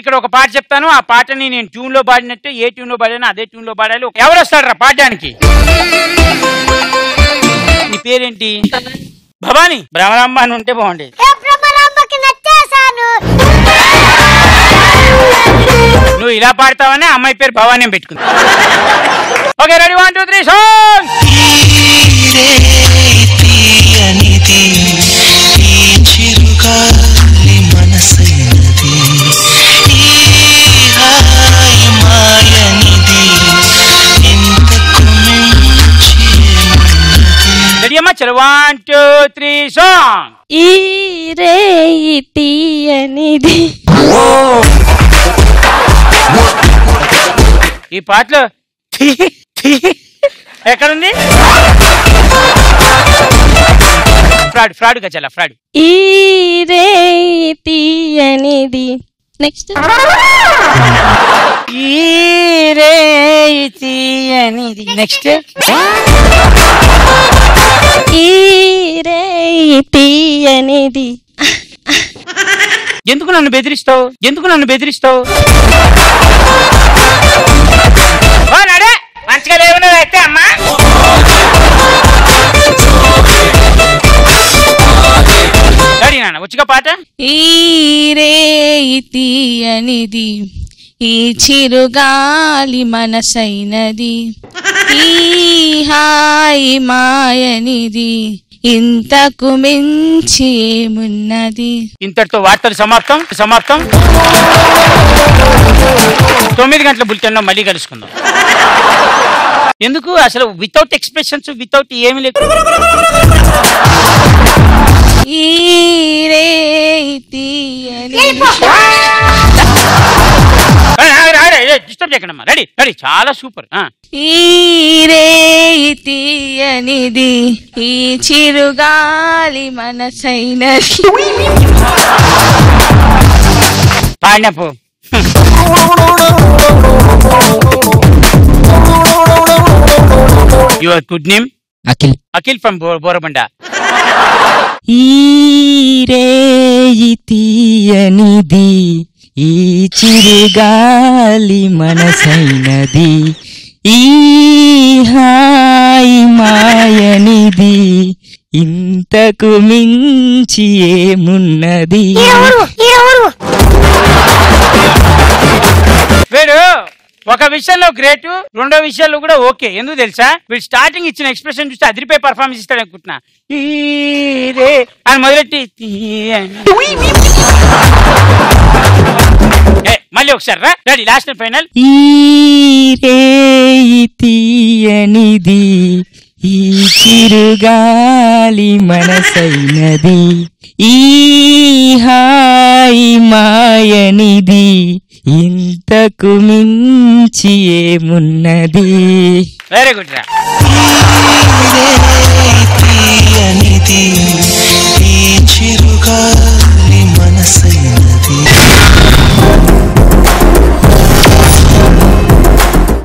ఇక్కడ ఒక పాట చెప్తాను, ఆ పాటని నేను ట్యూన్ లో పాడినట్టే, ఏ ట్యూన్ లో పాడానో అదే ట్యూన్ లో పాడాలి. ఎవరు వస్తాడరా పాడడానికి? నీ పేరేంటి? భవానీ. భ్రమరాంబ అని ఉంటే బాగుండేది. నువ్వు ఇలా పాడతావని అమ్మాయి పేరు భవానీ పెట్టుకుంది. Okay, ready, 1 2 3 song. రెడీ అమ్మా, చలో 1 2 3 సాంగ్. ఈ రే తీయనిది. ఈ పాటలో ఎక్కడుంది? ఫ్రాడ్ ఫ్రాడ్ గా చలా ఫ్రాడ్. ఈ రే తీయనిది. నెక్స్ట్. ఈ రే తీయనిది. నెక్స్ట్. ఈ రే తీయనిది. ఎందుకు నన్ను బెదిరిస్తావు? ఎందుకు నన్ను బెదిరిస్తావు? మంచిగా లేవు అయితే అమ్మా. రెడీ నాన్న, వచ్చిగా పాట. ఈ రే తీయనిది, ఈ చిరుగాలి మనసైనది, ఈ హాయి మాయనిది, ఇంతకు మించి ఏమున్నది. ఇంతటితో వార్తలు సమాప్తం. 9 గంటల బులెటిన్లో మళ్ళీ కలుసుకుందాం. ఎందుకు అసలు వితౌట్ ఎక్స్ప్రెషన్స్, వితౌట్ ఏమి లేదు. ఈ రే తీయనిది. డిస్టర్బ్ చేయకండి. రెడీ రెడీ, చాలా సూపర్. ఈ రే తీయనిది, ఈ చిరుగాలి మనసైనది. పాడినప్పు your good name? Akhil. Akhil from Borabanda. ఈ రే తీయనిది, ఈ చిరుగాలి మనసైనది, ఈ హాయి మాయనిది, ఇంతకు మించి ఏమున్నది. వీడు ఒక విషయంలో గ్రేట్, రెండో విషయాల్లో కూడా ఓకే. ఎందుకు తెలుసా? వీడు స్టార్టింగ్ ఇచ్చిన ఎక్స్ప్రెషన్ చూస్తే అదిరిపోయి పర్ఫార్మెన్స్ ఇస్తాడు అనుకుంటున్నా. అని మొదలెట్టి మళ్ళీ ఒకసారి రా. Ready, last and final. ఈ రే తీయనిది, ఈ చిరుగాలి మనసైనది, ఈ హాయి మాయనిది, ఇంతకు మించి ఏమున్నది. వెరీ గుడ్ రా. తీయనిది, ఈ చిరుగాలి మనసై